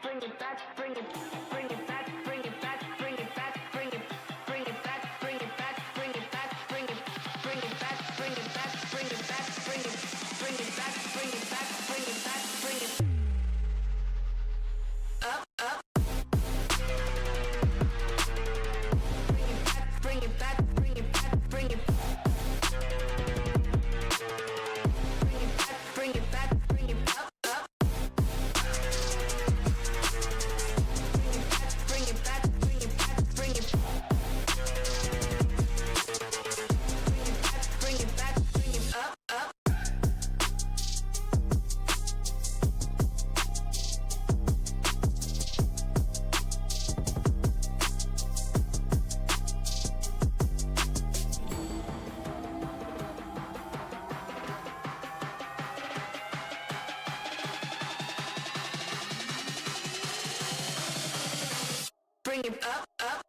Bring it up, up. Bring it back, bring it back, bring it. Bring it back, bring it up, up. Bring it back, bring it back, bring it. Bring it back, bring it up, up.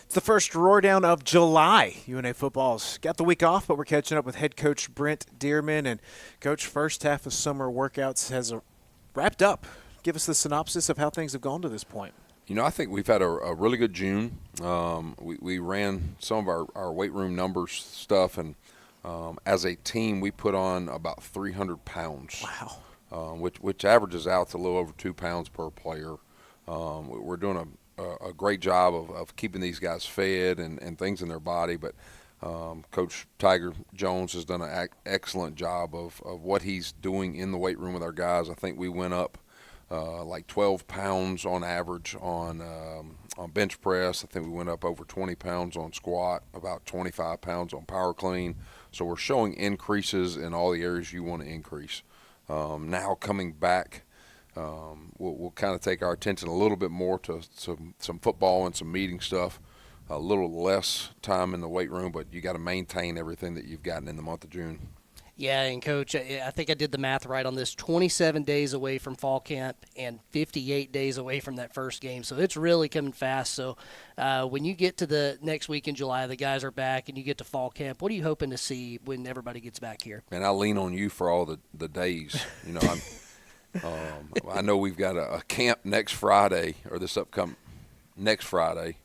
It's the first roar down of July. UNA football's got the week off, but we're catching up with head coach Brent Dearman. And, Coach, first half of summer workouts has wrapped up. Give us the synopsis of how things have gone to this point. You know, I think we've had a really good June. We ran some of our weight room numbers stuff, and as a team, we put on about 300 pounds. Wow. Which averages out to a little over 2 pounds per player. We're doing a great job of keeping these guys fed and things in their body, but Coach Tiger Jones has done an excellent job of what he's doing in the weight room with our guys. I think we went up like 12 pounds on average on bench press. I think we went up over 20 pounds on squat, about 25 pounds on power clean. So we're showing increases in all the areas you want to increase. Now coming back, we'll kind of take our attention a little bit more to some football and some meeting stuff. A little less time in the weight room, but you got to maintain everything that you've gotten in the month of June. Yeah, and Coach, I think I did the math right on this. 27 days away from fall camp and 58 days away from that first game. So it's really coming fast. So when you get to the next week in July, the guys are back, and you get to fall camp, what are you hoping to see when everybody gets back here? And I lean on you for all the days. You know, I know we've got a camp next Friday, or this upcoming next Friday,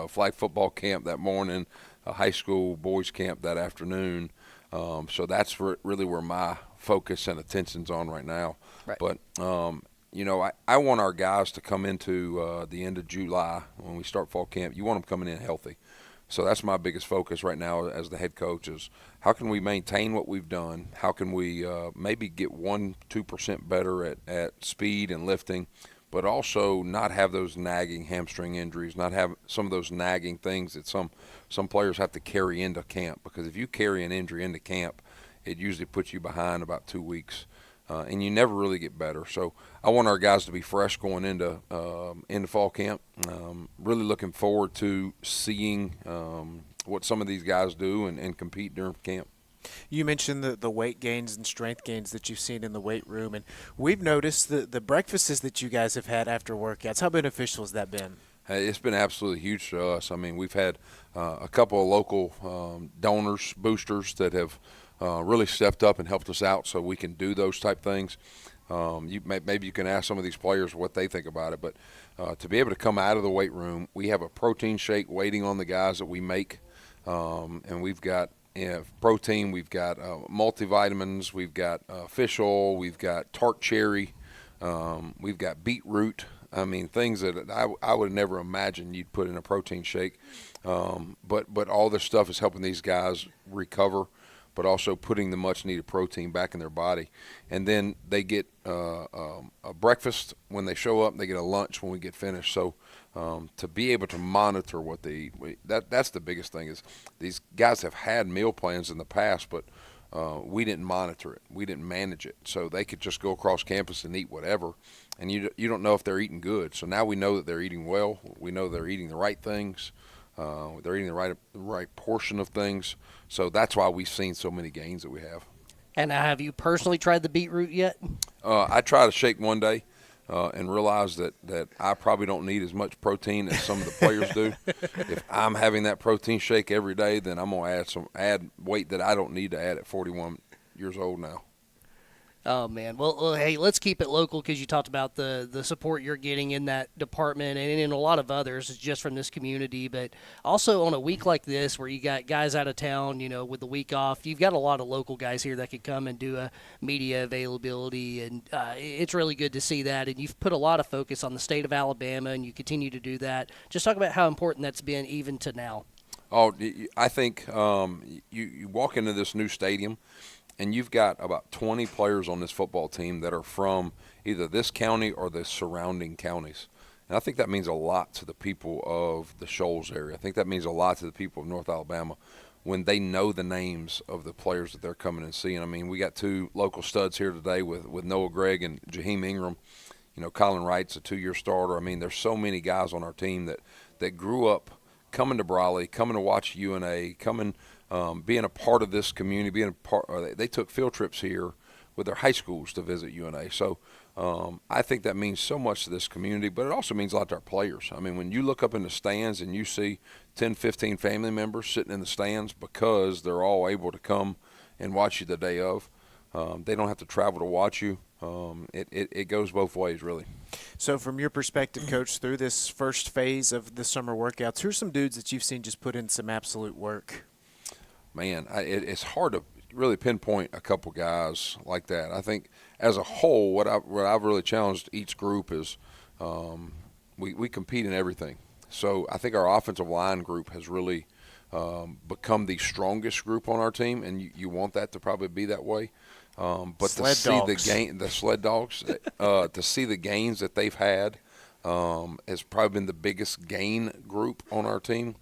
flag football camp that morning, a high school boys camp that afternoon. So that's really where my focus and attention's on right now. Right. But, you know, I want our guys to come into the end of July when we start fall camp. You want them coming in healthy. So that's my biggest focus right now as the head coach is how can we maintain what we've done? How can we maybe get 1-2% better at speed and lifting, but also not have those nagging hamstring injuries, not have some of those nagging things that some players have to carry into camp, because if you carry an injury into camp, it usually puts you behind about 2 weeks, and you never really get better. So I want our guys to be fresh going into fall camp. Really looking forward to seeing what some of these guys do and compete during camp. You mentioned the weight gains and strength gains that you've seen in the weight room, and we've noticed the breakfasts that you guys have had after workouts. How beneficial has that been? It's been absolutely huge to us. I mean, we've had a couple of local donors, boosters that have really stepped up and helped us out so we can do those type things. Maybe you can ask some of these players what they think about it, but to be able to come out of the weight room, we have a protein shake waiting on the guys that we make, and we've got protein, we've got multivitamins, we've got fish oil, we've got tart cherry, we've got beetroot. I mean, things that I would never imagine you'd put in a protein shake. But all this stuff is helping these guys recover, but also putting the much-needed protein back in their body. And then they get a breakfast when they show up, and they get a lunch when we get finished. So to be able to monitor what they eat, that's the biggest thing is these guys have had meal plans in the past, but we didn't monitor it. We didn't manage it. So they could just go across campus and eat whatever, and you don't know if they're eating good. So now we know that they're eating well. We know they're eating the right things. They're eating the right portion of things. So that's why we've seen so many gains that we have. And have you personally tried the beetroot yet? I tried a shake one day and realized that I probably don't need as much protein as some of the players do. If I'm having that protein shake every day, then I'm going to add weight that I don't need to add at 41 years old now. Oh, man. Well, hey, let's keep it local because you talked about the support you're getting in that department and in a lot of others just from this community. But also on a week like this where you got guys out of town, with the week off, you've got a lot of local guys here that could come and do a media availability. And it's really good to see that. And you've put a lot of focus on the state of Alabama, and you continue to do that. Just talk about how important that's been even to now. Oh, I think you walk into this new stadium, and you've got about 20 players on this football team that are from either this county or the surrounding counties. And I think that means a lot to the people of the Shoals area. I think that means a lot to the people of North Alabama when they know the names of the players that they're coming and seeing. I mean, we got two local studs here today with Noah Gregg and Jaheim Ingram. Colin Wright's a 2-year starter. I mean, there's so many guys on our team that grew up coming to Briley, coming to watch UNA, being a part of this community, they took field trips here with their high schools to visit UNA. So I think that means so much to this community, but it also means a lot to our players. I mean, when you look up in the stands and you see 10, 15 family members sitting in the stands because they're all able to come and watch you the day of, they don't have to travel to watch you. It goes both ways, really. So from your perspective, Coach, through this first phase of the summer workouts, who are some dudes that you've seen just put in some absolute work? Man, it's hard to really pinpoint a couple guys like that. I think as a whole, what I've really challenged each group is we compete in everything. So I think our offensive line group has really become the strongest group on our team, and you want that to probably be that way. But to see the sled dogs, to see the gains that they've had has probably been the biggest gain group on our team.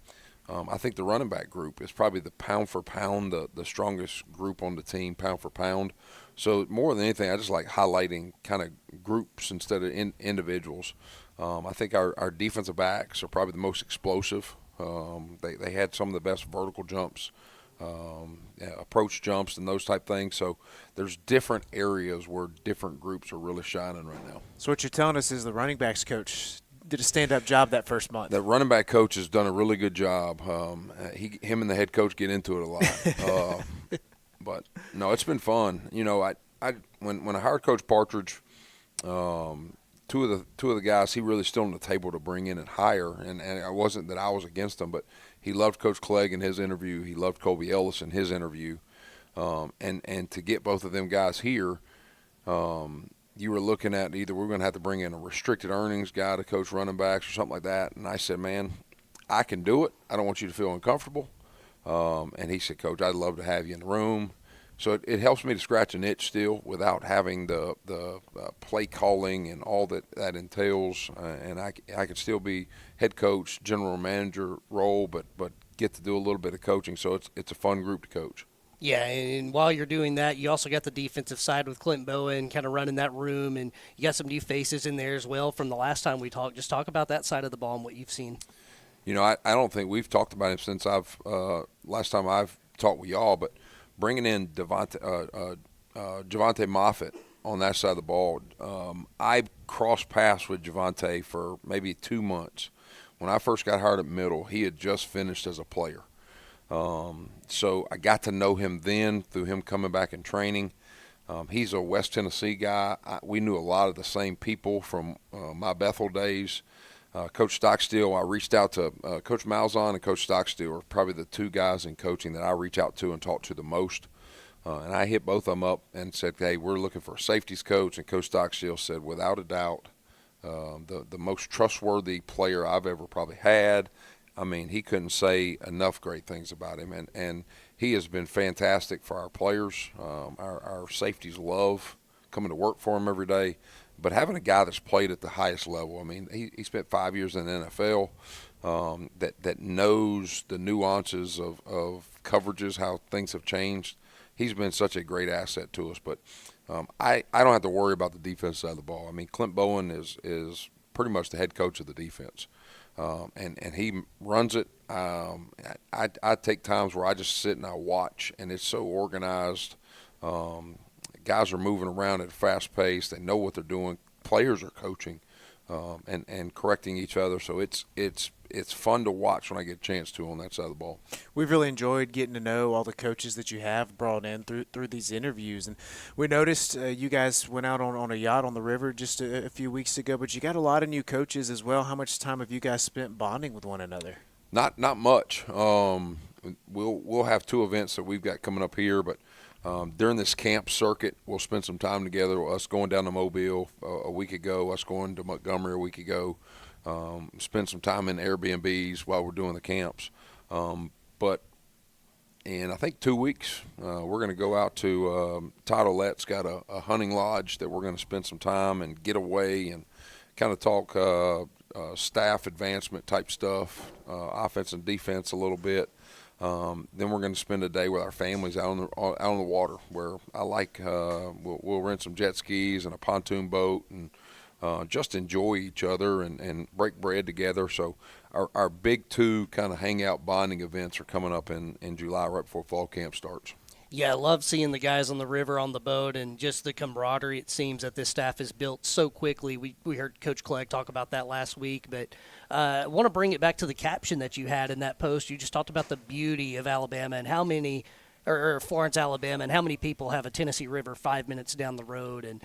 I think the running back group is probably the pound for pound, the strongest group on the team, pound for pound. So more than anything, I just like highlighting kind of groups instead of individuals. I think our defensive backs are probably the most explosive. They had some of the best vertical jumps, approach jumps, and those type things. So there's different areas where different groups are really shining right now. So what you're telling us is the running backs coach did a stand-up job that first month. The running back coach has done a really good job. Him and the head coach get into it a lot. But no, it's been fun. When I hired Coach Partridge, two of the guys he really stood on the table to bring in and hire, and it wasn't that I was against them, but he loved Coach Clegg in his interview. He loved Colby Ellis in his interview, and to get both of them guys here. You were looking at either we're going to have to bring in a restricted earnings guy to coach running backs or something like that. And I said, man, I can do it. I don't want you to feel uncomfortable. And he said, Coach, I'd love to have you in the room. So it helps me to scratch an itch still without having the play calling and all that entails. And I can still be head coach, general manager role, but get to do a little bit of coaching. So it's a fun group to coach. Yeah, and while you're doing that, you also got the defensive side with Clint Bowen kind of running that room, and you got some new faces in there as well from the last time we talked. Just talk about that side of the ball and what you've seen. I don't think we've talked about him since last time I've talked with y'all, but bringing in Javante Moffitt on that side of the ball, I crossed paths with Javante for maybe 2 months. When I first got hired at middle, he had just finished as a player. So I got to know him then through him coming back in training. He's a West Tennessee guy. We knew a lot of the same people from my Bethel days. Coach Stockstill, I reached out to Coach Malzahn and Coach Stockstill are probably the two guys in coaching that I reach out to and talk to the most. And I hit both of them up and said, hey, we're looking for a safeties coach. And Coach Stockstill said, without a doubt, the most trustworthy player I've ever probably had. I mean, he couldn't say enough great things about him, and he has been fantastic for our players. Our safeties love coming to work for him every day. But having a guy that's played at the highest level, I mean, he spent 5 years in the NFL, that knows the nuances of coverages, how things have changed. he's been such a great asset to us. But I don't have to worry about the defense side of the ball. I mean, Clint Bowen is pretty much the head coach of the defense, and he runs it. I take times where I just sit and I watch, and it's so organized. Guys are moving around at a fast pace. They know what they're doing. Players are coaching and correcting each other. So it's fun to watch when I get a chance to on that side of the ball. We've really enjoyed getting to know all the coaches that you have brought in through these interviews. And we noticed you guys went out on a yacht on the river just a few weeks ago, but you got a lot of new coaches as well. How much time have you guys spent bonding with one another? Not much. We'll have 2 events that we've got coming up here, but during this camp circuit, we'll spend some time together. Us going down to Mobile a week ago, us going to Montgomery a week ago. Spend some time in Airbnbs while we're doing the camps. But in I think 2 weeks, we're going to go out to Todd Olette's got a hunting lodge that we're going to spend some time and get away and kind of talk staff advancement type stuff, offense and defense a little bit. Then we're going to spend a day with our families out on the water, where I like we'll rent some jet skis and a pontoon boat and just enjoy each other and break bread together. So our big 2 kind of hangout bonding events are coming up in July right before fall camp starts. Yeah, I love seeing the guys on the river on the boat and just the camaraderie it seems that this staff has built so quickly. We heard Coach Clegg talk about that last week, but I want to bring it back to the caption that you had in that post. You just talked about the beauty of Alabama and how many – or Florence, Alabama, and how many people have a Tennessee River 5 minutes down the road. And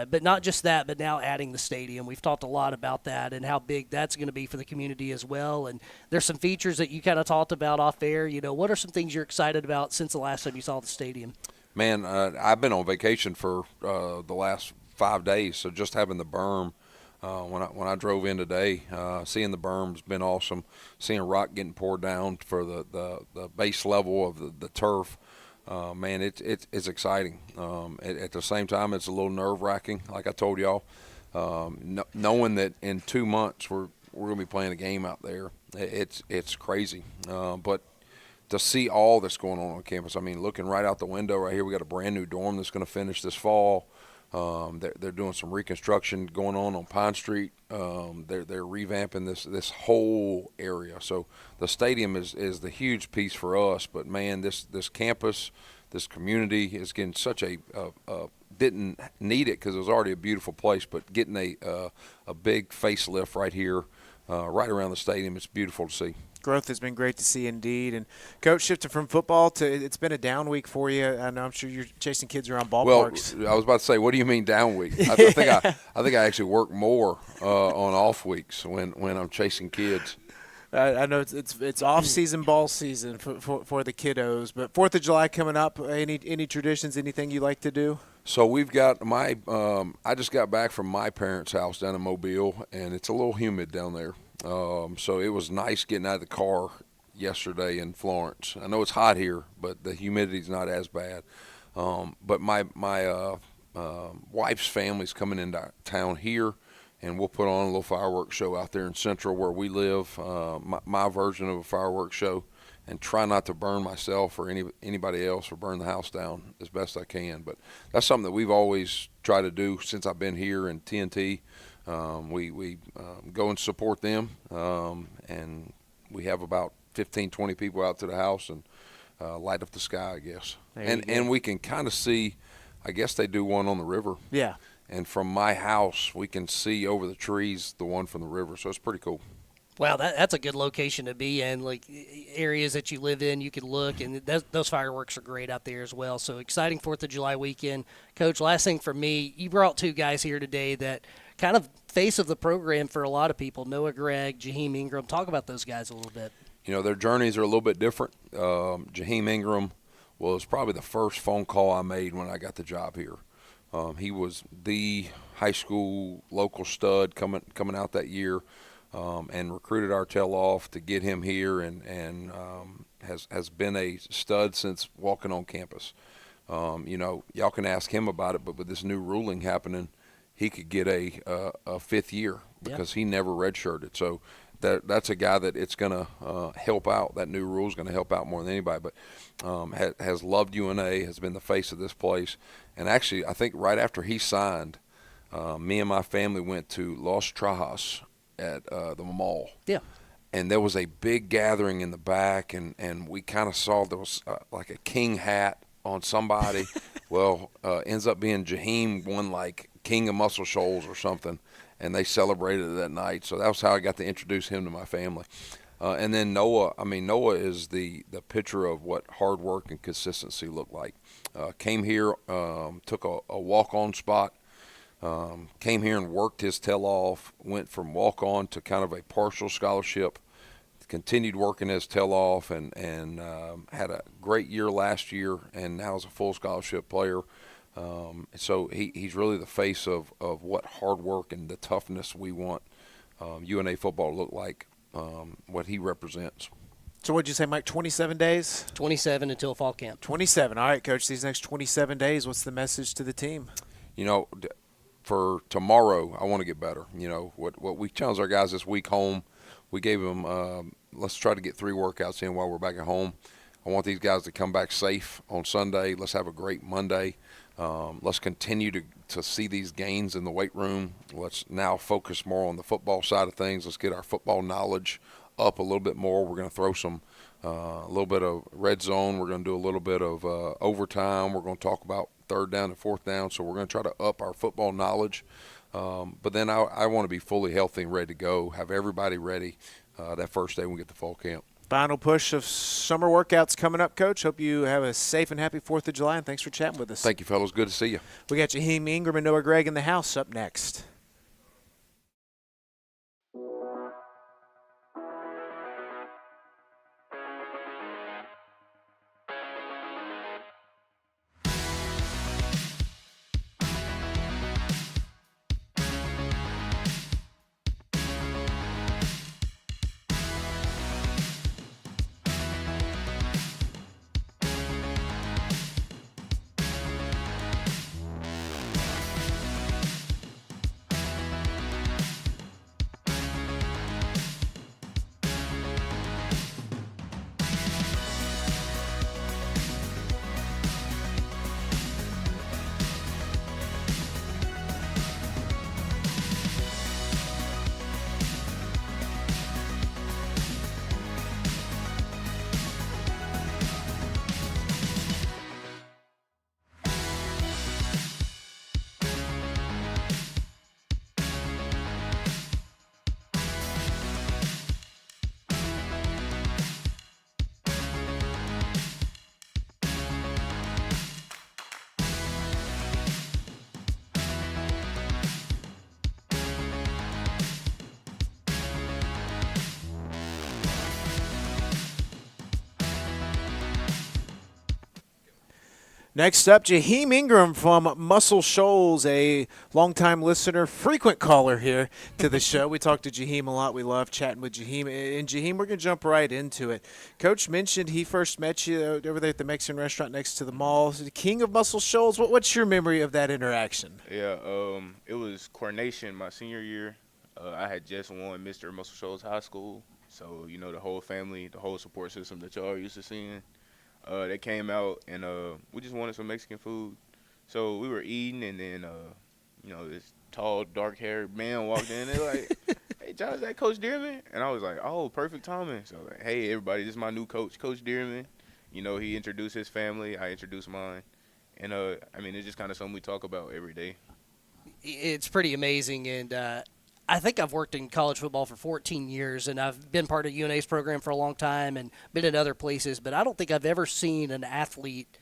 but not just that, but now adding the stadium. We've talked a lot about that and how big that's going to be for the community as well. And there's some features that you kind of talked about off air. You know, what are some things you're excited about since the last time you saw the stadium? Man, I've been on vacation for the last 5 days, so just having the berm. When I drove in today, seeing the berm's been awesome. Seeing rock getting poured down for the base level of the turf, man, it's exciting. At the same time, it's a little nerve-wracking, like I told y'all, knowing that in 2 months we're going to be playing a game out there. It's crazy, but to see all that's going on campus, I mean, looking right out the window right here, we got a brand new dorm that's going to finish this fall. They're doing some reconstruction going on Pine Street. They're revamping this whole area. So the stadium is the huge piece for us. But man, this campus, this community is getting such a didn't need it because it was already a beautiful place. But getting a big facelift right here, right around the stadium, it's beautiful to see. Growth has been great to see indeed. And Coach, shifting from football to it's been a down week for you. I know I'm sure you're chasing kids around ballparks. Well, I was about to say, what do you mean down week? I think I actually work more on off weeks when I'm chasing kids. I know it's off-season ball season for the kiddos, but 4th of July coming up. Any traditions, anything you like to do? So we've got I just got back from my parents' house down in Mobile, and it's a little humid down there. So it was nice getting out of the car yesterday in Florence. I know it's hot here, but the humidity's not as bad. But my wife's family's coming into town here, and we'll put on a little fireworks show out there in Central where we live, my version of a fireworks show, and try not to burn myself or anybody else or burn the house down as best I can. But that's something that we've always tried to do since I've been here in TNT. We go and support them, and we have about 15, 20 people out to the house and light up the sky, I guess. And we can kind of see, I guess they do one on the river. Yeah. And from my house, we can see over the trees the one from the river, so it's pretty cool. Wow, that's a good location to be in. Like areas that you live in, you can look, and those fireworks are great out there as well. So exciting 4th of July weekend. Coach, last thing for me, you brought 2 guys here today that kind of face of the program for a lot of people, Noah Gregg, Jaheim Ingram. Talk about those guys a little bit. You know, their journeys are a little bit different. Jaheim Ingram was probably the first phone call I made when I got the job here. He was the high school local stud coming out that year. And recruited our tail off to get him here, and has been a stud since walking on campus. You know, y'all can ask him about it, but with this new ruling happening, he could get a 5th year because he never redshirted. So that's a guy that it's going to help out. That new rule is going to help out more than anybody. But has loved UNA, has been the face of this place. And actually, I think right after he signed, me and my family went to Los Trajas at the mall. Yeah. And there was a big gathering in the back, and we kind of saw there was like a king hat on somebody. Well, ends up being Jaheim won like King of Muscle Shoals or something, and they celebrated it that night. So that was how I got to introduce him to my family. And then Noah, Noah is the picture of what hard work and consistency look like. Came here, took a walk-on spot, came here and worked his tail off, went from walk-on to kind of a partial scholarship, continued working his tail off, and had a great year last year, and now is a full scholarship player. So he's really the face of what hard work and the toughness we want UNA football to look like, what he represents. So what'd you say, Mike, 27 days? 27 until fall camp. 27. All right, Coach, these next 27 days, what's the message to the team? You know, for tomorrow, I want to get better. You know, what we challenged our guys this week home, we gave them, let's try to get 3 workouts in while we're back at home. I want these guys to come back safe on Sunday. Let's have a great Monday. Let's continue to see these gains in the weight room. Let's now focus more on the football side of things. Let's get our football knowledge up a little bit more. We're going to throw some a little bit of red zone. We're going to do a little bit of overtime. We're going to talk about 3rd down and 4th down. So we're going to try to up our football knowledge. But then I want to be fully healthy and ready to go, have everybody ready that first day when we get to fall camp. Final push of summer workouts coming up, Coach. Hope you have a safe and happy 4th of July, and thanks for chatting with us. Thank you, fellas. Good to see you. We got Jaheim Ingram and Noah Gregg in the house up next. Next up, Jaheim Ingram from Muscle Shoals, a longtime listener, frequent caller here to the show. We talk to Jaheim a lot. We love chatting with Jaheim. And Jaheim, we're going to jump right into it. Coach mentioned he first met you over there at the Mexican restaurant next to the mall. The king of Muscle Shoals. What's your memory of that interaction? Yeah, it was coronation my senior year. I had just won Mr. Muscle Shoals High School. So, you know, the whole family, the whole support system that y'all are used to seeing. They came out, and we just wanted some Mexican food. So we were eating, and then, you know, this tall, dark-haired man walked in. They're like, hey, John, is that Coach Dearman? And I was like, oh, perfect timing. So I was like, hey, everybody, this is my new coach, Coach Dearman. You know, he introduced his family. I introduced mine. And, I mean, it's just kind of something we talk about every day. It's pretty amazing, and I think I've worked in college football for 14 years, and I've been part of UNA's program for a long time and been in other places, but I don't think I've ever seen an athlete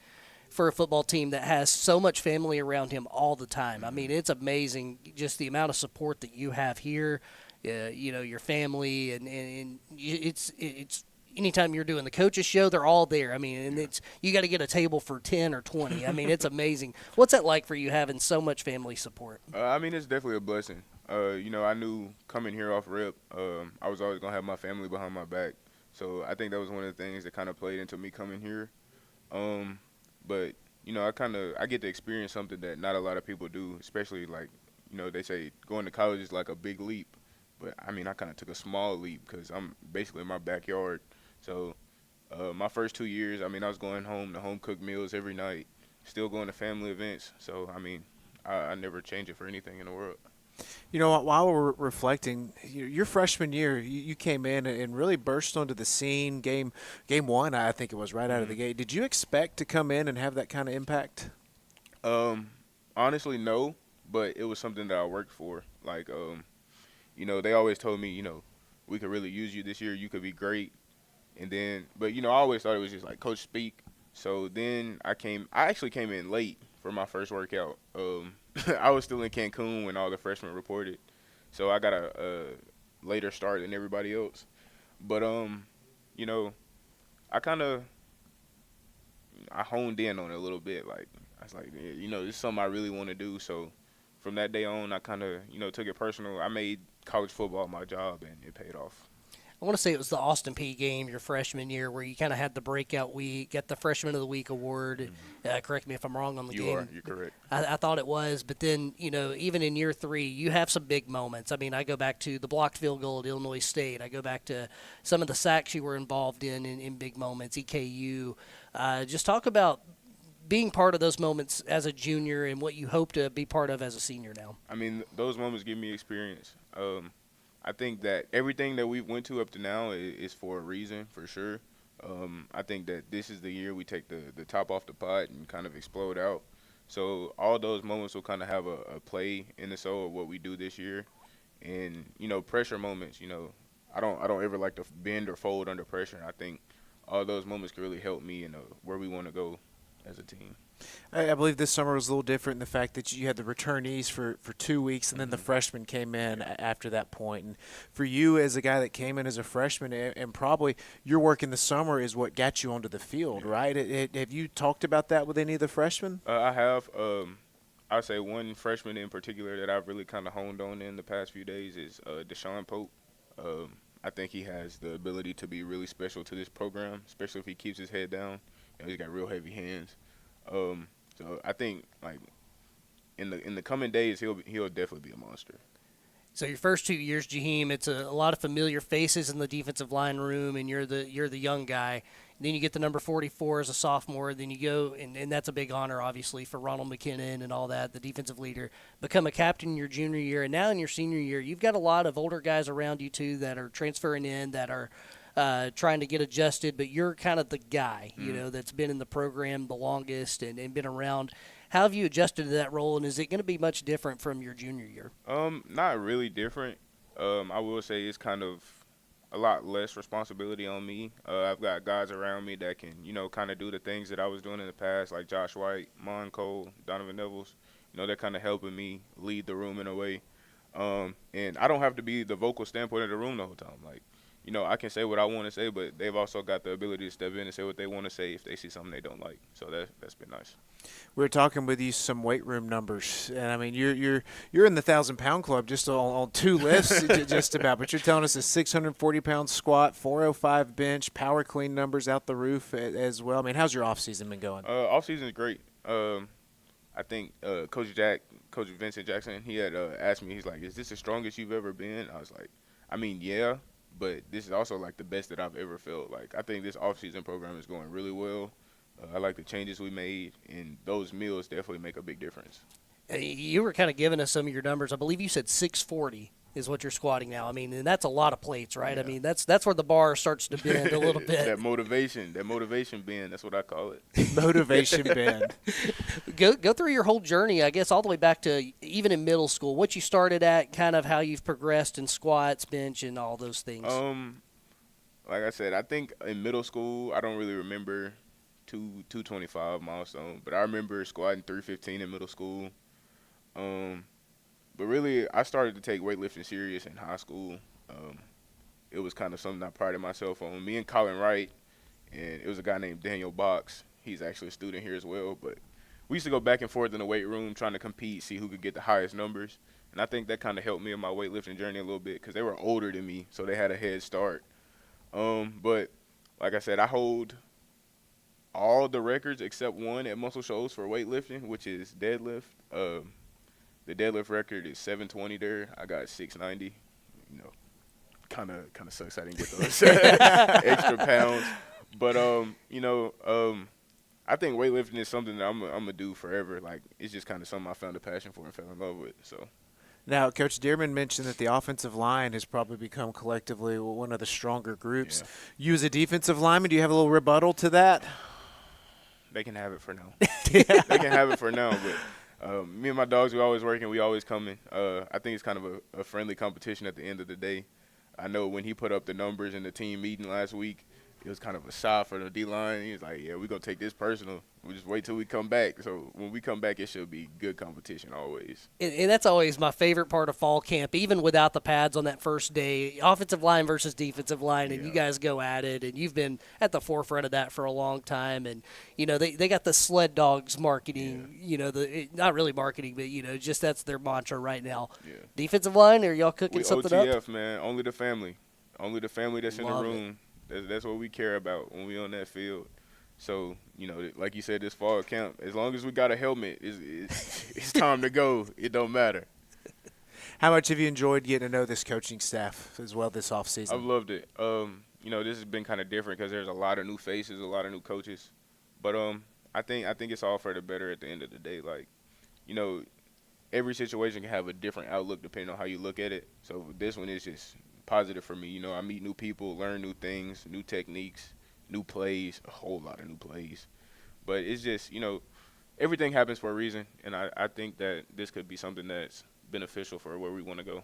for a football team that has so much family around him all the time. I mean, it's amazing just the amount of support that you have here, you know, your family, and it's anytime you're doing the coaches show, they're all there. I mean, and it's you got to get a table for 10 or 20. I mean, it's amazing. What's that like for you having so much family support? I mean, it's definitely a blessing. You know, I knew coming here off rip, I was always going to have my family behind my back. So I think that was one of the things that kind of played into me coming here. But, you know, I get to experience something that not a lot of people do, especially like, you know, they say going to college is like a big leap. But I mean, I kind of took a small leap because I'm basically in my backyard. So my first 2 years, I mean, I was going home to home cooked meals every night, still going to family events. So I mean, I never change it for anything in the world. You know, while we're reflecting, your freshman year, you came in and really burst onto the scene. Game one, I think it was right out of the gate. Did you expect to come in and have that kind of impact? Honestly, no, but it was something that I worked for. Like, they always told me, we could really use you this year. You could be great. And then, but I always thought it was just like coach speak. So then I actually came in late for my first workout. I was still in Cancun when all the freshmen reported. So I got a later start than everybody else. But, I kind of, I honed in on it a little bit. Like, I was like, yeah, this is something I really want to do. So from that day on, I kind of, took it personal. I made college football my job, and it paid off. I want to say it was the Austin Peay game your freshman year where you kind of had the breakout week, got the Freshman of the Week award. Correct me if I'm wrong on the game. You're correct. I thought it was, but then, even in year 3, you have some big moments. I mean, I go back to the blocked field goal at Illinois State. I go back to some of the sacks you were involved in big moments, EKU. Just talk about being part of those moments as a junior and what you hope to be part of as a senior now. I mean, those moments give me experience. I think that everything that we went to up to now is for a reason, for sure. I think that this is the year we take the top off the pot and kind of explode out. So all those moments will kind of have a play in the soul of what we do this year. And, pressure moments, I don't ever like to bend or fold under pressure. I think all those moments can really help me in where we want to go as a team. I believe this summer was a little different in the fact that you had the returnees for 2 weeks, and then the freshmen came in after that point. And for you as a guy that came in as a freshman, and probably your work in the summer is what got you onto the field, right? Have you talked about that with any of the freshmen? I have. I'd say one freshman in particular that I've really kind of honed on in the past few days is Deshaun Pope. I think he has the ability to be really special to this program, especially if he keeps his head down. He's got real heavy hands. So I think like in the coming days he'll definitely be a monster. So your first 2 years, Jaheim, it's a lot of familiar faces in the defensive line room, and you're the young guy. And then you get the number 44 as a sophomore. Then you go, and that's a big honor, obviously, for Ronald McKinnon and all that, the defensive leader. Become a captain in your junior year, and now in your senior year, you've got a lot of older guys around you too that are transferring in, that are trying to get adjusted, but you're kind of the guy, that's been in the program the longest and been around. How have you adjusted to that role, and is it going to be much different from your junior year? Not really different. I will say it's kind of a lot less responsibility on me. I've got guys around me that can, kind of do the things that I was doing in the past, like Josh White, Mon Cole, Donovan Nevels. They're kind of helping me lead the room in a way. And I don't have to be the vocal standpoint of the room the whole time. Like, I can say what I want to say, but they've also got the ability to step in and say what they want to say if they see something they don't like. So that's been nice. We were talking with you some weight room numbers, and I mean you're in the 1,000-pound club just on 2 lifts just about. But you're telling us a 640-pound squat, 405 bench, power clean numbers out the roof as well. I mean, how's your off season been going? Off season is great. I think Coach Vincent Jackson, he had asked me, he's like, "Is this the strongest you've ever been?" I was like, "I mean, yeah, but this is also like the best that I've ever felt." Like, I think this off-season program is going really well. I like the changes we made, and those meals definitely make a big difference. You were kind of giving us some of your numbers. I believe you said 640 is what you're squatting now. I mean, and that's a lot of plates, right? Yeah. I mean, that's where the bar starts to bend a little bit. that motivation bend, that's what I call it. Motivation bend. Go through your whole journey, I guess, all the way back to even in middle school, what you started at, kind of how you've progressed in squats, bench, and all those things. Like I said, I think in middle school, I don't really remember 225 milestone, but I remember squatting 315 in middle school. But really, I started to take weightlifting serious in high school. It was kind of something I prided myself on. Me and Colin Wright, and it was a guy named Daniel Box. He's actually a student here as well. But we used to go back and forth in the weight room trying to compete, see who could get the highest numbers. And I think that kind of helped me in my weightlifting journey a little bit because they were older than me, so they had a head start. But like I said, I hold all the records except one at Muscle Shoals for weightlifting, which is deadlift. The deadlift record is 720 there. I got 690. you know, kind of sucks I didn't get those extra pounds. But you know, I think weightlifting is something that I'm gonna do forever. Like it's just kind of something I found a passion for and fell in love with. So. Now, Coach Dearman mentioned that the offensive line has probably become collectively one of the stronger groups. Yeah. You as a defensive lineman, do you have a little rebuttal to that? They can have it for now. They can have it for now. But me and my dogs, we always working. We always coming. I think it's kind of a friendly competition at the end of the day. I know when he put up the numbers in the team meeting last week, it was kind of a shot for the D-line. He was like, yeah, we're going to take this personal. We'll just wait till we come back. So when we come back, it should be good competition always. And that's always my favorite part of fall camp, even without the pads on that first day. Offensive line versus defensive line, and you guys go at it, and you've been at the forefront of that for a long time. And, you know, they got the sled dogs marketing, you know, not really marketing, but, you know, just that's their mantra right now. Yeah. Defensive line, are y'all cooking We something OTF, up? man. Only the family. Only the family that's in Love the it. room. That's what we care about when we on that field. So, you know, like you said, this fall camp, as long as we got a helmet, it's time to go. It don't matter. How much have you enjoyed getting to know this coaching staff as well this offseason? I've loved it. You know, this has been kind of different because there's a lot of new faces, a lot of new coaches. But I think it's all for the better at the end of the day. Like, you know, every situation can have a different outlook depending on how you look at it. So this one is just positive for me. You know, I meet new people, learn new things, new techniques, new plays, a whole lot of new plays. But it's just, you know, everything happens for a reason, and I think that this could be something that's beneficial for where we want to go.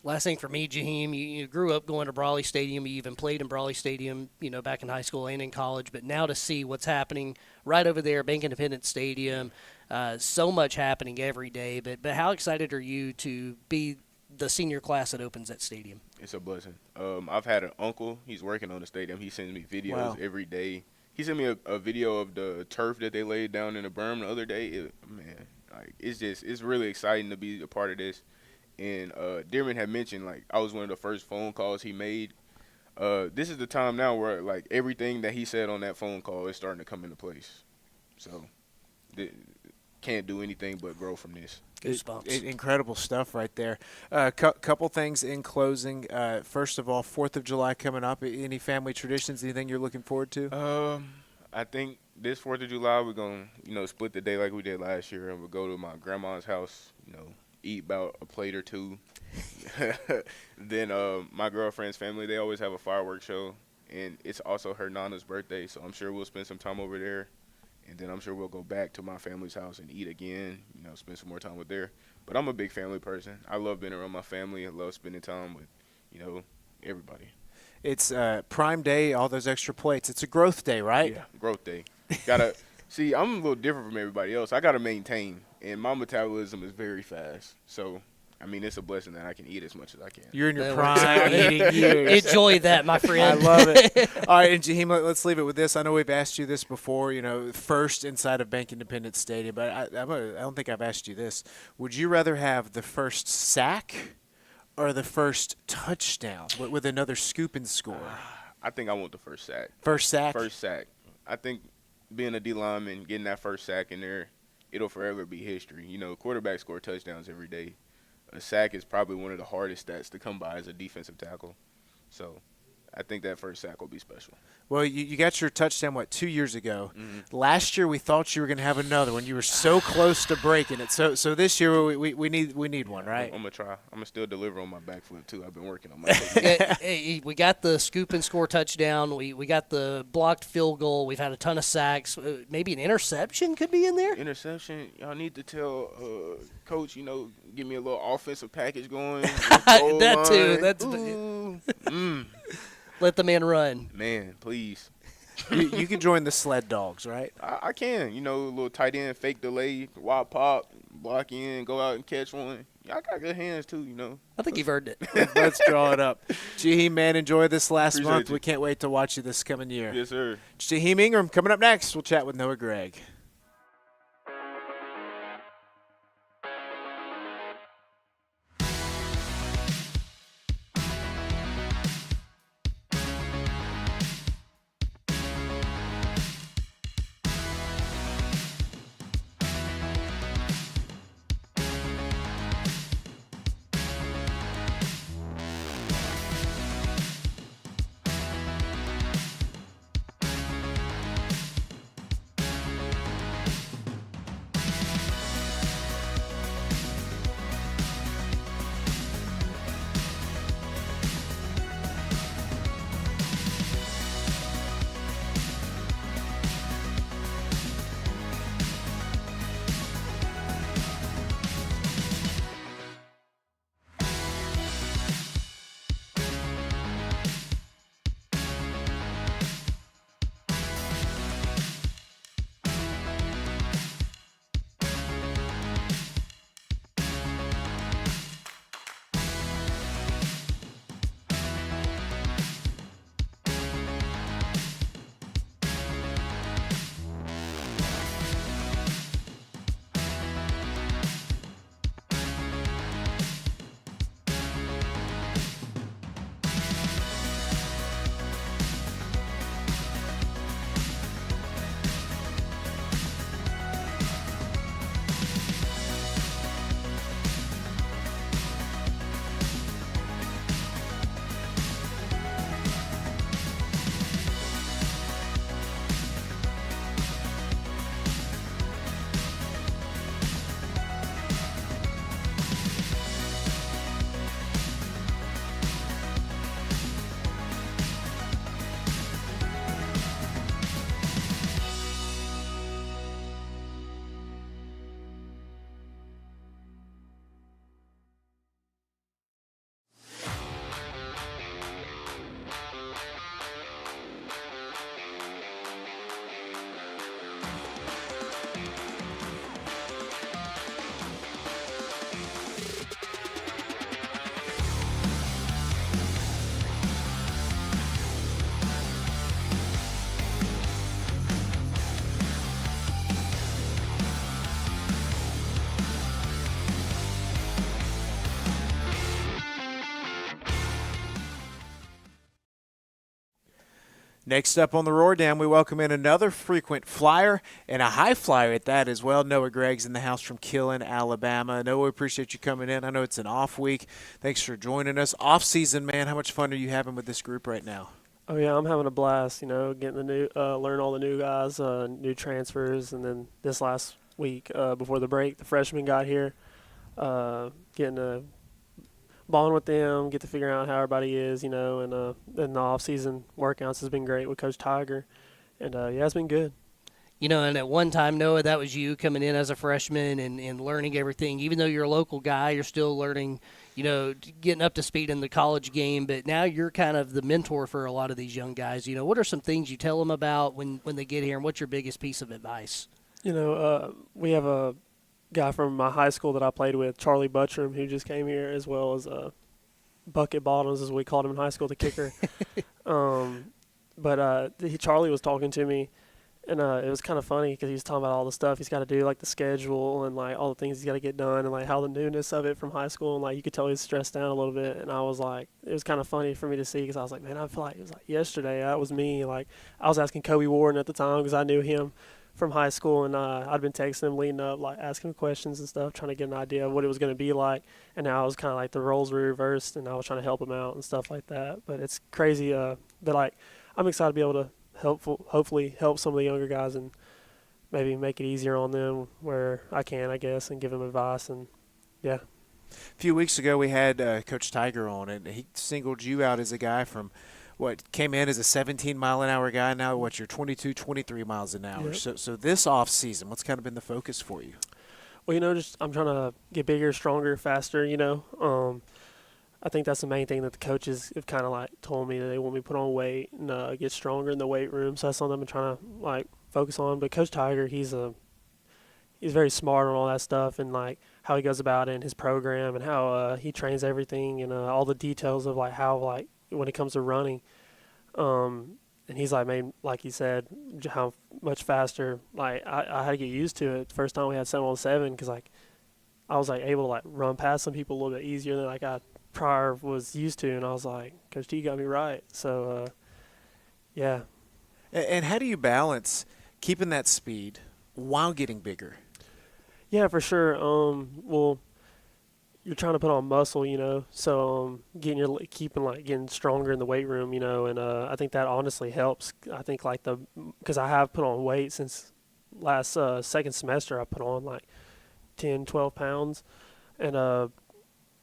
Last thing for me, Jaheim, you grew up going to Brawley Stadium. You even played in Brawley Stadium, you know, back in high school and in college. But now to see what's happening right over there, Bank Independence Stadium, so much happening every day. But how excited are you to be the senior class that opens that stadium? It's a blessing. I've had an uncle. He's working on the stadium. He sends me videos Wow. every day. He sent me a video of the turf that they laid down in the berm the other day. Man, like it's really exciting to be a part of this. And Dearman had mentioned, like, I was one of the first phone calls he made. This is the time now where, like, everything that he said on that phone call is starting to come into place. So, can't do anything but grow from this. Goosebumps. Incredible stuff right there. Couple things in closing. First of all, 4th of July coming up. Any family traditions, anything you're looking forward to? I think this 4th of July we're going to, you know, split the day like we did last year, and we'll go to my grandma's house, you know, eat about a plate or two. Then my girlfriend's family, they always have a fireworks show, and it's also her Nana's birthday, so I'm sure we'll spend some time over there. And then I'm sure we'll go back to my family's house and eat again, you know, spend some more time with there. But I'm a big family person. I love being around my family. I love spending time with, you know, everybody. It's Prime Day, all those extra plates. It's a growth day, right? Yeah, growth day. Gotta see, I'm a little different from everybody else. I gotta maintain, and my metabolism is very fast. So, I mean, it's a blessing that I can eat as much as I can. You're in your That works prime out. eating years. Enjoy that, my I friend. love it. All right, and Jaheim, let's leave it with this. I know we've asked you this before, you know, first inside of Bank Independence Stadium, but I don't think I've asked you this. Would you rather have the first sack or the first touchdown with another scoop and score? I think I want the first sack. First sack? First sack. I think being a D lineman, getting that first sack in there, it'll forever be history. You know, quarterbacks score touchdowns every day. A sack is probably one of the hardest stats to come by as a defensive tackle. So I think that first sack will be special. Well, you got your touchdown, 2 years ago. Mm-hmm. Last year we thought you were going to have another one. You were so close to breaking it. So this year we need one, right? I'm going to try. I'm going to still deliver on my back foot, too. I've been working on my technique. Hey, we got the scoop and score touchdown. We got the blocked field goal. We've had a ton of sacks. Maybe an interception could be in there. Interception, y'all need to tell Coach, you know, give me a little offensive package going. That too. That's let the man run. Man, please. you can join the sled dogs, right? I can. You know, a little tight end, fake delay, wide pop, block in, go out and catch one. Y'all got good hands, too, you know. I think you've earned it. Let's draw it up. Jaheim, man, enjoy this last Appreciate month. you. We can't wait to watch you this coming year. Yes, sir. Jaheim Ingram coming up next. We'll chat with Noah Gregg. Next up on the Roar Down, we welcome in another frequent flyer and a high flyer at that as well. Noah Gregg's in the house from Killen, Alabama. Noah, we appreciate you coming in. I know it's an off week. Thanks for joining us. Off season, man. How much fun are you having with this group right now? Oh yeah, I'm having a blast. Getting the new, learn all the new guys, new transfers, and then this last week before the break, the freshmen got here. Getting to bond with them, get to figure out how everybody is, and the off-season workouts has been great with Coach Tiger, and yeah, it's been good. And at one time, Noah, that was you coming in as a freshman and learning everything. Even though you're a local guy, you're still learning, getting up to speed in the college game. But now you're kind of the mentor for a lot of these young guys. What are some things you tell them about when they get here, and what's your biggest piece of advice? We have a guy from my high school that I played with, Charlie Buttram, who just came here, as well as Bucket Bottoms, as we called him in high school, the kicker. Charlie was talking to me, and it was kind of funny because he was talking about all the stuff he's got to do, like the schedule and like all the things he's got to get done, and like how the newness of it from high school, and like you could tell he's stressed out a little bit. And I was like, it was kind of funny for me to see because I was like, man, I feel like it was like yesterday. That was me. Like I was asking Kobe Warden at the time because I knew him from high school, and I'd been texting him leading up, like asking him questions and stuff, trying to get an idea of what it was going to be like. And now I was kind of like the roles were reversed, and I was trying to help him out and stuff like that. But it's crazy that like I'm excited to be able to hopefully help some of the younger guys and maybe make it easier on them where I can, I guess, and give them advice. And yeah. A few weeks ago, we had Coach Tiger on, and he singled you out as a guy from what came in as a 17-mile-an-hour guy. Now, you're 22, 23 miles an hour. Yep. So this off season, what's kind of been the focus for you? Well, just I'm trying to get bigger, stronger, faster. I think that's the main thing that the coaches have kind of like told me that they want me to put on weight and get stronger in the weight room. So that's something I'm trying to like focus on. But Coach Tiger, he's very smart on all that stuff and like how he goes about it in his program and how he trains everything and all the details of like how like when it comes to running. And he's like made, like he said, how much faster. Like I had to get used to it. The first time we had 7-on-7 because like I was like able to like run past some people a little bit easier than like I prior was used to, and I was like, Coach T got me right. So yeah. And how do you balance keeping that speed while getting bigger? Yeah, for sure. Well, you're trying to put on muscle, so getting stronger in the weight room, and I think that honestly helps. I think because I have put on weight since last second semester. I put on like 10, 12 pounds, and I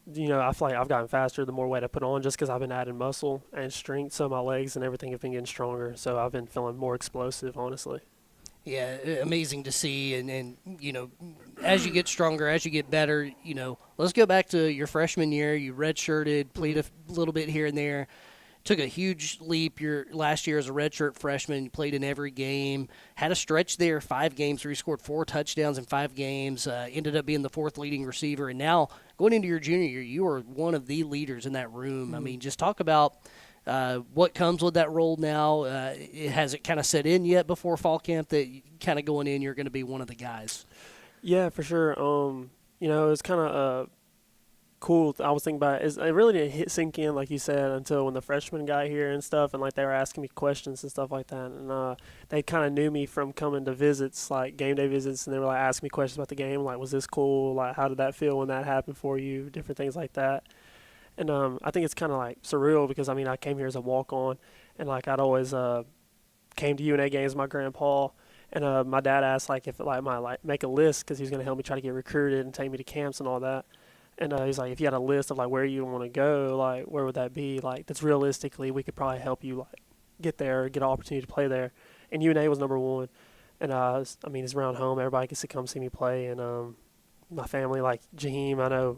feel like I've gotten faster the more weight I put on just because I've been adding muscle and strength. So my legs and everything have been getting stronger. So I've been feeling more explosive, honestly. Yeah, amazing to see. And as you get stronger, as you get better, let's go back to your freshman year. You redshirted, played a little bit here and there. Took a huge leap your last year as a redshirt freshman. You played in every game. Had a stretch there, 5 games where you scored 4 touchdowns in 5 games. Ended up being the 4th leading receiver. And now going into your junior year, you are one of the leaders in that room. Mm-hmm. I mean, just talk about what comes with that role now. Has it kind of set in yet before fall camp that kind of going in, you're going to be one of the guys? Yeah, for sure. It's kind of cool. I was thinking about it. It really didn't sink in, like you said, until when the freshmen got here and stuff, and like they were asking me questions and stuff like that. And they kind of knew me from coming to visits, like game day visits, and they were like asking me questions about the game, like was this cool? Like how did that feel when that happened for you? Different things like that. And I think it's kind of like surreal because I came here as a walk-on, and like I'd always came to UNA games with my grandpa. And my dad asked like if like my like make a list because he was gonna help me try to get recruited and take me to camps and all that. And he's like, if you had a list of like where you want to go, like where would that be? Like that's realistically we could probably help you like get there, get an opportunity to play there. And UNA was number 1. And it's around home. Everybody gets to come see me play. And my family, like Jaheim, I know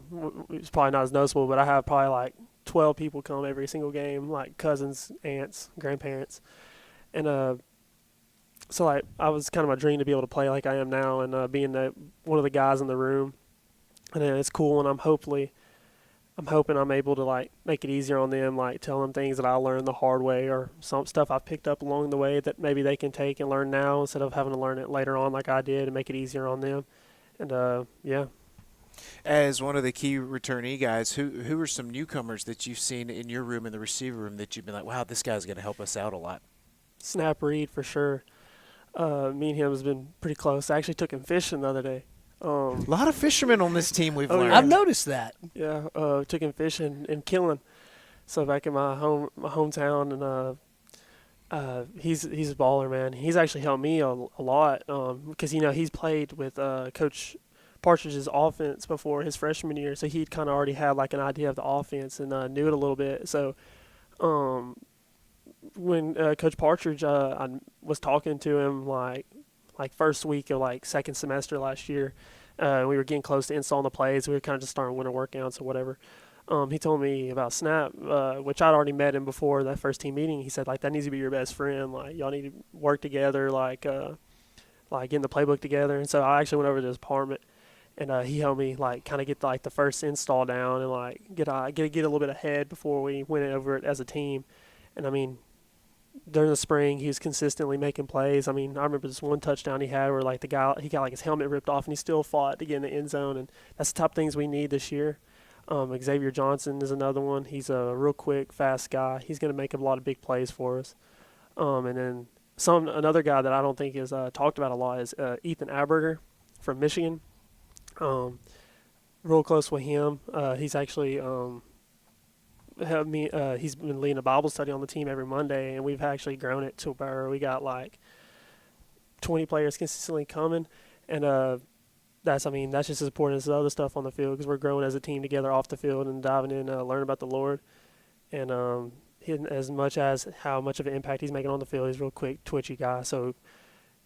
it's probably not as noticeable, but I have probably like 12 people come every single game, like cousins, aunts, grandparents. And so like I was kind of my dream to be able to play like I am now and being one of the guys in the room. And it's cool, and I'm hoping I'm able to like make it easier on them, like tell them things that I learned the hard way or some stuff I've picked up along the way that maybe they can take and learn now instead of having to learn it later on like I did and make it easier on them. And yeah. As one of the key returnee guys, who are some newcomers that you've seen in your room in the receiver room that you've been like, wow, this guy's going to help us out a lot? Snap Reed for sure. Me and him has been pretty close. I actually took him fishing the other day. A lot of fishermen on this team we've Oh, learned. yeah. I've noticed that. Yeah, took him fishing in Killen. So back in my hometown, and he's a baller, man. He's actually helped me a lot because he's played with Coach Partridge's offense before his freshman year, so he'd kind of already had like an idea of the offense and knew it a little bit. So when Coach Partridge, I was talking to him like first week of like second semester last year, we were getting close to installing the plays. We were kind of just starting winter workouts or whatever. He told me about Snap, which I'd already met him before that first team meeting. He said, like, that needs to be your best friend. Like, y'all need to work together, like getting the playbook together. And so I actually went over to his apartment, and he helped me, like, kind of get, like, the first install down and, like, get a little bit ahead before we went over it as a team. And, I mean, during the spring, he was consistently making plays. I mean, I remember this one touchdown he had where, like, he got, like, his helmet ripped off, and he still fought to get in the end zone. And that's the type of things we need this year. Xavier Johnson is another one. He's a real quick, fast guy. He's going to make a lot of big plays for us. And then another guy that I don't think is talked about a lot is Ethan Aberger from Michigan. Real close with him. He's actually helped me. He's been leading a Bible study on the team every Monday, and we've actually grown it to where we got like 20 players consistently coming, and that's just as important as the other stuff on the field because we're growing as a team together off the field and diving in, learning about the Lord. And as much as how much of an impact he's making on the field, he's a real quick, twitchy guy. So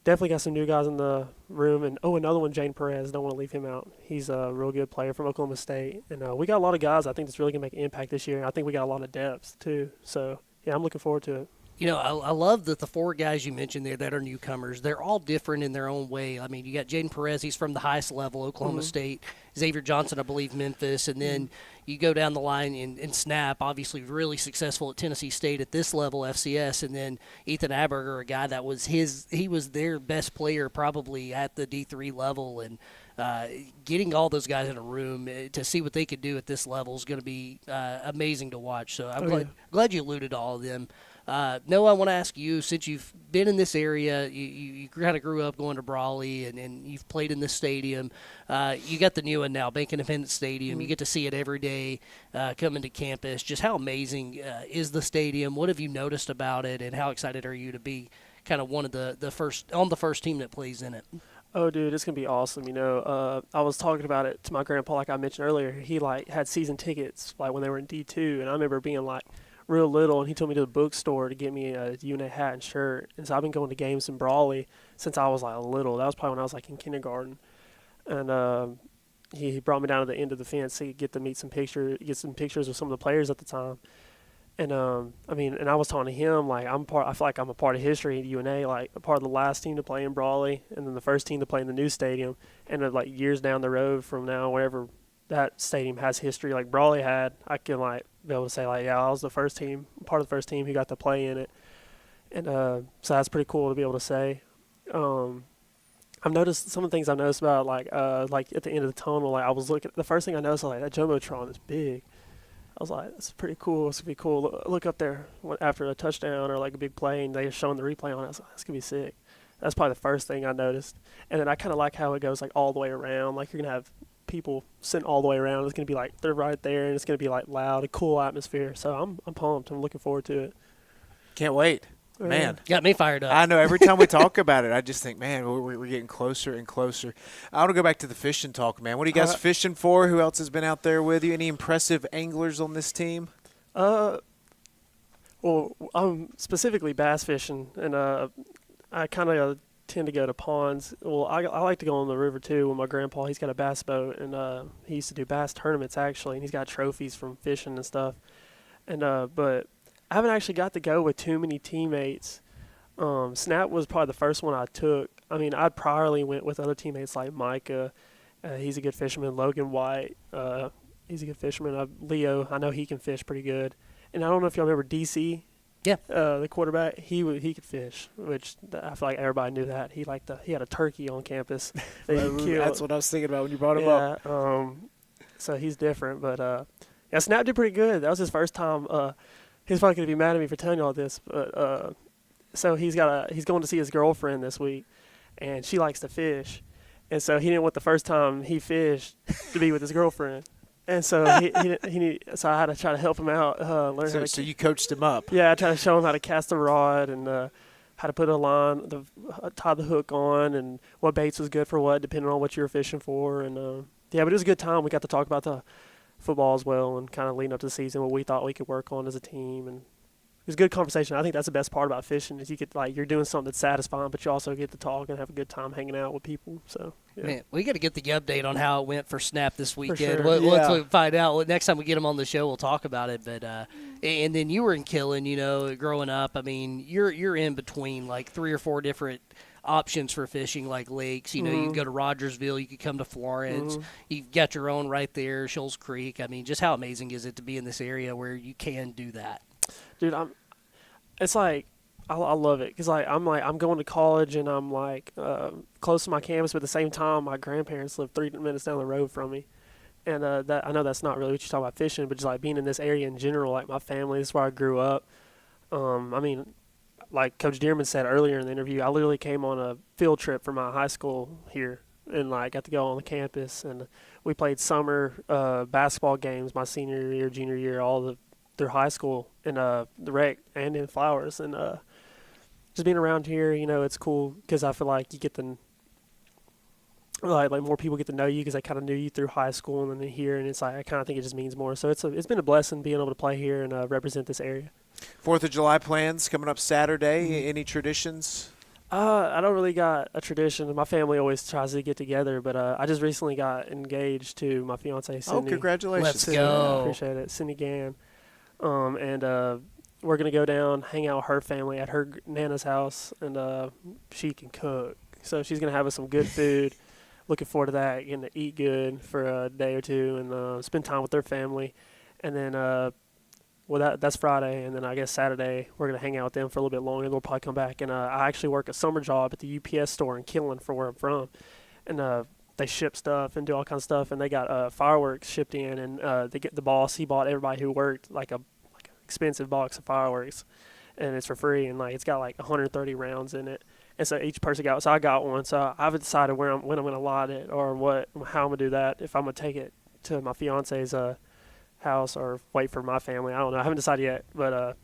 definitely got some new guys in the room. And, another one, Jane Perez. Don't want to leave him out. He's a real good player from Oklahoma State. And we got a lot of guys I think that's really going to make an impact this year. I think we got a lot of depth, too. So, yeah, I'm looking forward to it. I love that the four guys you mentioned there that are newcomers, they're all different in their own way. I mean, you got Jaden Perez, he's from the highest level, Oklahoma State. Xavier Johnson, I believe, Memphis. And then you go down the line in Snap, obviously really successful at Tennessee State at this level, FCS. And then Ethan Aberger, a guy that was he was their best player probably at the D3 level. And getting all those guys in a room to see what they could do at this level is going to be amazing to watch. So I'm glad you alluded to all of them. Noah, I want to ask you, since you've been in this area, you kind of grew up going to Brawley, and you've played in this stadium. You got the new one now, Bank Independence Stadium. You get to see it every day coming to campus. Just how amazing is the stadium? What have you noticed about it, and how excited are you to be kind of one of the first team that plays in it? Oh, dude, it's going to be awesome. I was talking about it to my grandpa, like I mentioned earlier. He, like, had season tickets, like, when they were in D2, and I remember being, like, real little, and he took me to the bookstore to get me a UNA hat and shirt. And so I've been going to games in Brawley since I was like little. That was probably when I was like in kindergarten. And he brought me down to the end of the fence to get some pictures with some of the players at the time. And and I was talking to him like I feel like I'm a part of history at UNA, like a part of the last team to play in Brawley, and then the first team to play in the new stadium. And like years down the road from now, wherever that stadium has history like Brawley had, I can like be able to say like, yeah, I was part of the first team who got to play in it. And so that's pretty cool to be able to say. I've noticed some of the things I've noticed about like at the end of the tunnel, like I was looking, the first thing I noticed was like that Jumbotron is big. I was like, that's pretty cool. It's gonna be cool. Look up there after a touchdown or like a big play, and they're showing the replay on it. I was like, that's gonna be sick. That's probably the first thing I noticed. And then I kind of like how it goes like all the way around. Like you're gonna have people sitting all the way around. It's gonna be like they're right there, and it's gonna be like loud, a cool atmosphere. So I'm pumped. I'm looking forward to it. Can't wait. Man. Got me fired up. I know. Every time we talk about it, I just think, man, we're getting closer and closer. I want to go back to the fishing talk, man. What are you guys fishing for? Who else has been out there with you? Any impressive anglers on this team? Well, I'm specifically bass fishing, and I kind of tend to go to ponds. Well, I like to go on the river, too, with my grandpa. He's got a bass boat, and he used to do bass tournaments, actually, and he's got trophies from fishing and stuff. And but I haven't actually got to go with too many teammates. Snap was probably the first one I took. I mean, I priorly went with other teammates like Micah. He's a good fisherman. Logan White, he's a good fisherman. Leo, I know he can fish pretty good. And I don't know if y'all remember DC. Yeah. The quarterback, he could fish, which I feel like everybody knew that. He had a turkey on campus. That's what I was thinking about when you brought him up. So he's different. But, yeah, Snap did pretty good. That was his first time. He's probably going to be mad at me for telling you all this, but so he's going to see his girlfriend this week, and she likes to fish, and so he didn't want the first time he fished to be with his girlfriend, and so so I had to try to help him out, learn how to. So you coached him up. Yeah, I tried to show him how to cast a rod and how to put a line, tie the hook on, and what baits was good for what, depending on what you were fishing for. And yeah, but it was a good time. We got to talk about the football as well, and kind of leading up to the season, what we thought we could work on as a team, and it was a good conversation. I think that's the best part about fishing is you get you're doing something that's satisfying, but you also get to talk and have a good time hanging out with people. So yeah. Man, we got to get the update on how it went for Snap this weekend. sure. Once Yeah. we find out, next time we get him on the show, we'll talk about it. But and then you were in Killen, growing up. I mean, you're in between like 3 or 4 different options for fishing, like lakes. You can go to Rogersville, you could come to Florence. You've got your own right there, Shoals Creek. I mean, just how amazing is it to be in this area where you can do that? Dude, it's like I love it because I'm going to college and I'm close to my campus, but at the same time my grandparents live 3 minutes down the road from me, and that I know that's not really what you talk about fishing, but just like being in this area in general, like my family, this is where I grew up. I mean, like Coach Dearman said earlier in the interview, I literally came on a field trip from my high school here and got to go on the campus, and we played summer basketball games my senior year, junior year, all through high school in the rec and in Flowers, and just being around here, it's cool because I feel like you get like more people get to know you because they kind of knew you through high school and then here, and it's like I kind of think it just means more. So it's been a blessing being able to play here and represent this area. 4th of July plans coming up Saturday. Any traditions? I don't really got a tradition. My family always tries to get together, but I just recently got engaged to my fiance, Cindy. Oh, congratulations. Let's Cindy, go. I appreciate it. Cindy Gann. And we're going to go down, hang out with her family at her Nana's house, and she can cook. So she's going to have us some good food. Looking forward to that, getting to eat good for a day or two and spend time with their family. And then, that's Friday. And then I guess Saturday we're going to hang out with them for a little bit longer, and we'll probably come back. And I actually work a summer job at the UPS store in Killen for where I'm from. And they ship stuff and do all kinds of stuff, and they got fireworks shipped in, and they get the boss. He bought everybody who worked like an expensive box of fireworks, and it's for free, and it's got 130 rounds in it, and so each person got. So I got one. So I haven't decided when I'm going to light it or how I'm going to do that. If I'm going to take it to my fiance's house or wait for my family, I don't know. I haven't decided yet, but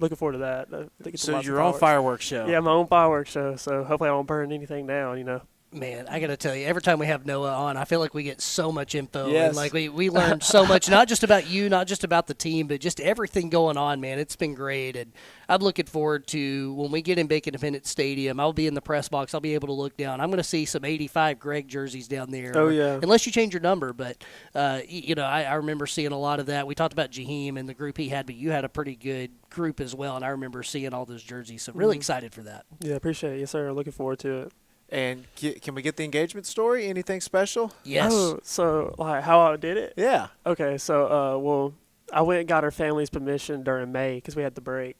looking forward to that. I think it's So lots of your own fireworks show. Yeah, my own fireworks show. So hopefully I won't burn anything down. Man, I got to tell you, every time we have Noah on, I feel like we get so much info. Yes. And we learn so much, not just about you, not just about the team, but just everything going on, man. It's been great. And I'm looking forward to when we get in Bacon Independence Stadium, I'll be in the press box. I'll be able to look down. I'm going to see some 85 Greg jerseys down there. Oh, yeah. Unless you change your number. But, I remember seeing a lot of that. We talked about Jaheim and the group he had, but you had a pretty good group as well. And I remember seeing all those jerseys. So really excited for that. Yeah, appreciate it. Yes, sir. Looking forward to it. And can we get the engagement story? Anything special? Yes. Oh, so how I did it? Yeah. Okay, so I went and got her family's permission during May because we had the break,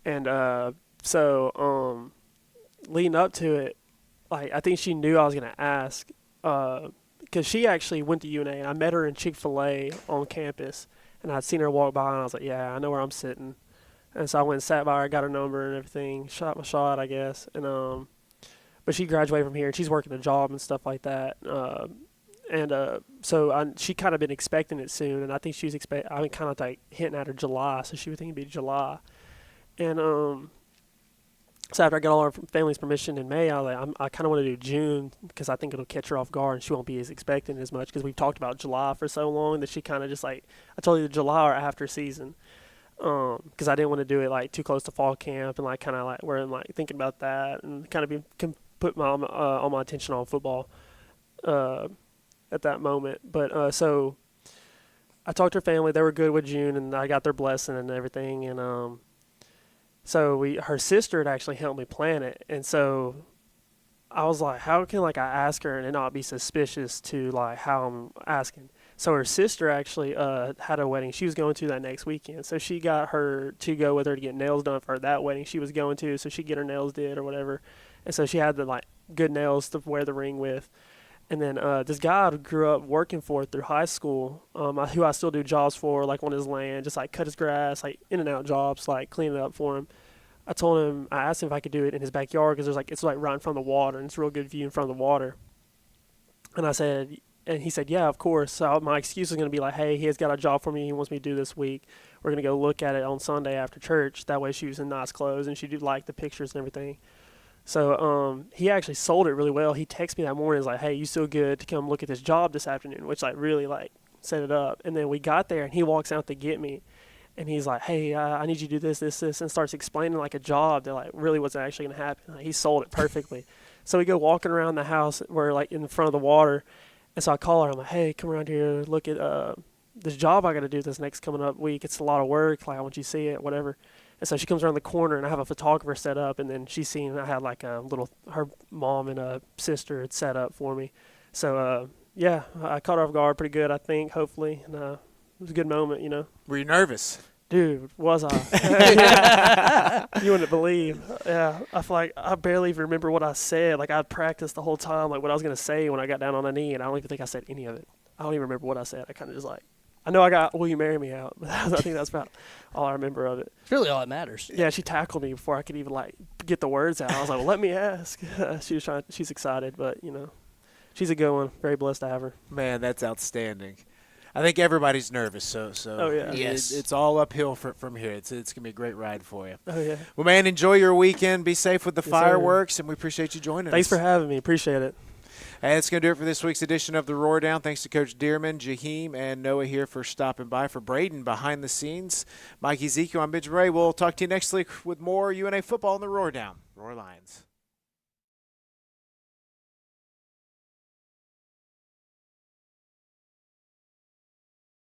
and leading up to it, I think she knew I was gonna ask, because she actually went to UNA, and I met her in Chick-fil-A on campus, and I'd seen her walk by, and I was like, yeah, I know where I'm sitting, and so I went and sat by her, got her number and everything, shot my shot, I guess, and but she graduated from here, and she's working a job and stuff like that. So she kind of been expecting it soon, and I think she was kind of hinting at her July, so she would think it'd be July. And so after I got all our family's permission in May, I kind of want to do June because I think it'll catch her off guard, and she won't be as expectant as much because we've talked about July for so long that she kind of just I told you July or after season. Because I didn't want to do it too close to fall camp and where I'm thinking about that and kind of put all my attention on football at that moment. But so I talked to her family; they were good with June, and I got their blessing and everything. And so her sister had actually helped me plan it, and so I was like, how can I ask her and it not be suspicious to how I'm asking? So her sister actually had a wedding she was going to that next weekend. So she got her to go with her to get nails done for that wedding she was going to, so she'd get her nails did or whatever. And so she had the good nails to wear the ring with. And then this guy I grew up working for through high school, who I still do jobs for, on his land, just cut his grass, in and out jobs, clean it up for him. I asked him if I could do it in his backyard because it's like right in front of the water and it's a real good view in front of the water. And he said, yeah, of course. So my excuse was going to be like, hey, he has got a job for me he wants me to do this week. We're going to go look at it on Sunday after church. That way she was in nice clothes and she did like the pictures and everything. So he actually sold it really well. He texted me that morning. He's like, hey, you still good to come look at this job this afternoon, which like really like set it up. And then we got there and he walks out to get me. And he's like, hey, I need you to do this, and starts explaining like a job that like really wasn't actually going to happen. Like, he sold it perfectly. So we go walking around the house. We're like in front of the water. And so I call her. I'm like, hey, come around here. Look at this job I got to do this next coming up week. It's a lot of work. Like, I want you to see it, whatever. And so she comes around the corner, and I have a photographer set up. And then she's seen I had like her mom and a sister had set up for me. So, yeah, I caught her off guard pretty good, I think, hopefully. And it was a good moment, you know. Were you nervous? Dude, was I? You wouldn't believe. Yeah, I feel like I barely even remember what I said. Like, I'd practiced the whole time, like what I was going to say when I got down on a knee, and I don't even think I said any of it. I don't even remember what I said. I kind of just like, I know I got "Will you marry me" out, but I think that's about all I remember of it. It's really all that matters. Yeah, she tackled me before I could even like get the words out. I was like, well, let me ask. She's excited, but you know, she's a good one. Very blessed to have her. Man, that's outstanding. I think everybody's nervous, so Oh, yeah. Yes. it's all uphill from here. It's going to be a great ride for you. Oh yeah. Well, man, enjoy your weekend. Be safe with the Yes, sir. fireworks, and we appreciate you joining Thanks us. for having me. Appreciate it. And that's going to do it for this week's edition of the Roar Down. Thanks to Coach Dearman, Jaheim, and Noah here for stopping by. For Braden behind the scenes, Mike Ezekiel, I'm Benjamin Ray. We'll talk to you next week with more UNA football in the Roar Down. Roar Lions.